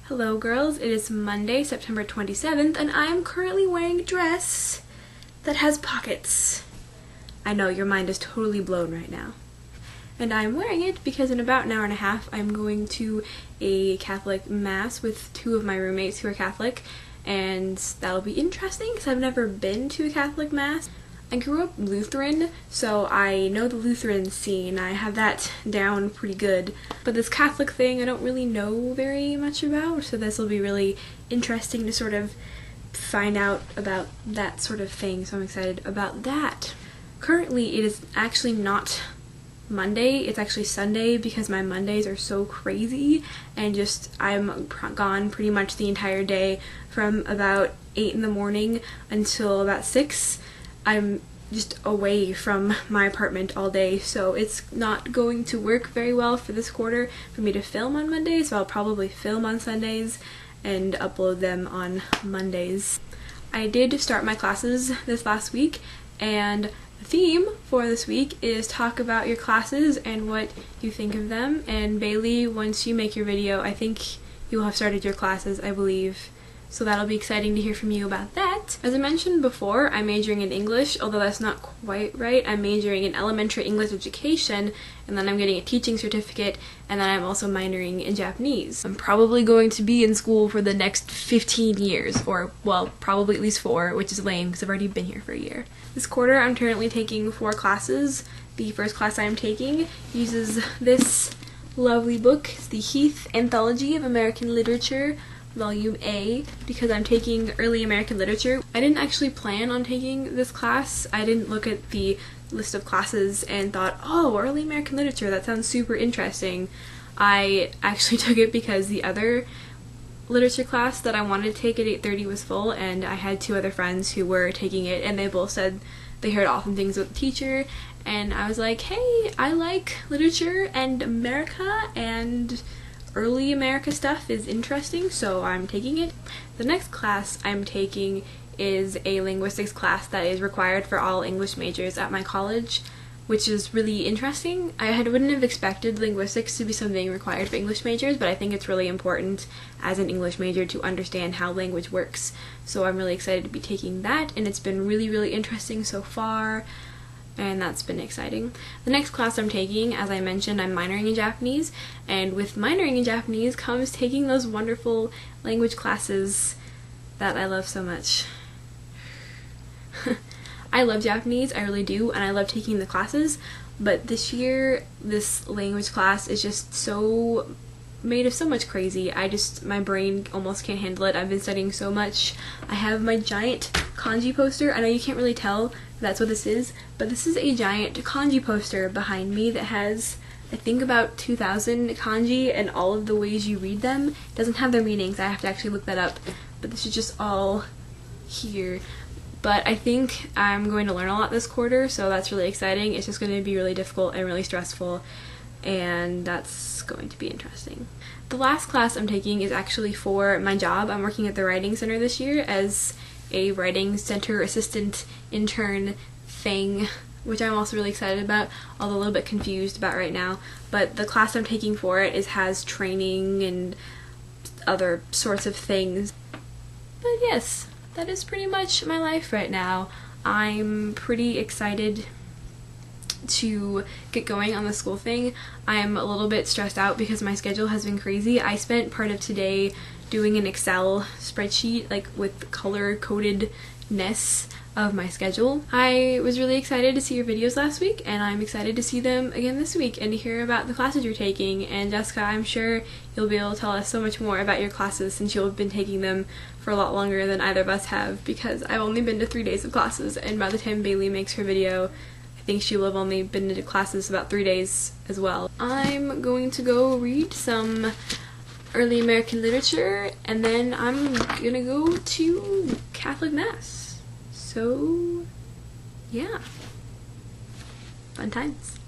Hello girls, it is Monday, September 27th, and I am currently wearing a dress that has pockets. I know, your mind is totally blown right now. And I'm wearing it because in about an hour and a half I'm going to a Catholic mass with two of my roommates who are Catholic, and that'll be interesting because I've never been to a Catholic mass. I grew up Lutheran, so I know the Lutheran scene. I have that down pretty good. But this Catholic thing I don't really know very much about, so this will be really interesting to sort of find out about that sort of thing, so I'm excited about that. Currently, it is actually not Monday, it's actually Sunday because my Mondays are so crazy and just I'm gone pretty much the entire day from about 8 in the morning until about 6. I'm just away from my apartment all day, so it's not going to work very well for this quarter for me to film on Mondays, so I'll probably film on Sundays and upload them on Mondays. I did start my classes this last week, and the theme for this week is talk about your classes and what you think of them. And Bailey, once you make your video, I think you'll have started your classes, I believe. So that'll be exciting to hear from you about that. As I mentioned before, I'm majoring in English, although that's not quite right. I'm majoring in elementary English education, and then I'm getting a teaching certificate, and then I'm also minoring in Japanese. I'm probably going to be in school for the next 15 years, or, well, probably at least 4, which is lame because I've already been here for a year. This quarter, I'm currently taking 4 classes. The first class I'm taking uses this lovely book. It's the Heath Anthology of American Literature, Volume A, because I'm taking Early American Literature. I didn't actually plan on taking this class. I didn't look at the list of classes and thought, oh, Early American Literature, that sounds super interesting. I actually took it because the other literature class that I wanted to take at 8:30 was full, and I had 2 other friends who were taking it, and they both said they heard awesome things about the teacher, and I was like, hey, I like literature and America, and early America stuff is interesting, so I'm taking it. The next class I'm taking is a linguistics class that is required for all English majors at my college, which is really interesting. Wouldn't have expected linguistics to be something required for English majors, but I think it's really important as an English major to understand how language works. So I'm really excited to be taking that, and it's been really, really interesting so far, and that's been exciting. The next class I'm taking, as I mentioned, I'm minoring in Japanese, and with minoring in Japanese comes taking those wonderful language classes that I love so much. I love Japanese, I really do, and I love taking the classes, but this year, this language class is just so made of so much crazy. My brain almost can't handle it. I've been studying so much. I have my giant kanji poster. I know you can't really tell that's what this is, but this is a giant kanji poster behind me that has, I think, about 2,000 kanji, and all of the ways you read them. It doesn't have their meanings. I have to actually look that up, but this is just all here. But I think I'm going to learn a lot this quarter, so that's really exciting. It's just going to be really difficult and really stressful, and that's going to be interesting. The last class I'm taking is actually for my job. I'm working at the Writing Center this year as a Writing Center assistant intern thing, which I'm also really excited about, although a little bit confused about right now. But the class I'm taking for it has training and other sorts of things. But yes, that is pretty much my life right now. I'm pretty excited to get going on the school thing. I'm a little bit stressed out because my schedule has been crazy. I spent part of today doing an Excel spreadsheet, like with color-codedness of my schedule. I was really excited to see your videos last week, and I'm excited to see them again this week and to hear about the classes you're taking. And Jessica, I'm sure you'll be able to tell us so much more about your classes since you'll have been taking them for a lot longer than either of us have, because I've only been to 3 days of classes, and by the time Bailey makes her video, I think she will have only been to classes about 3 days as well. I'm going to go read some early American literature, and then I'm gonna go to Catholic Mass. So, yeah. Fun times.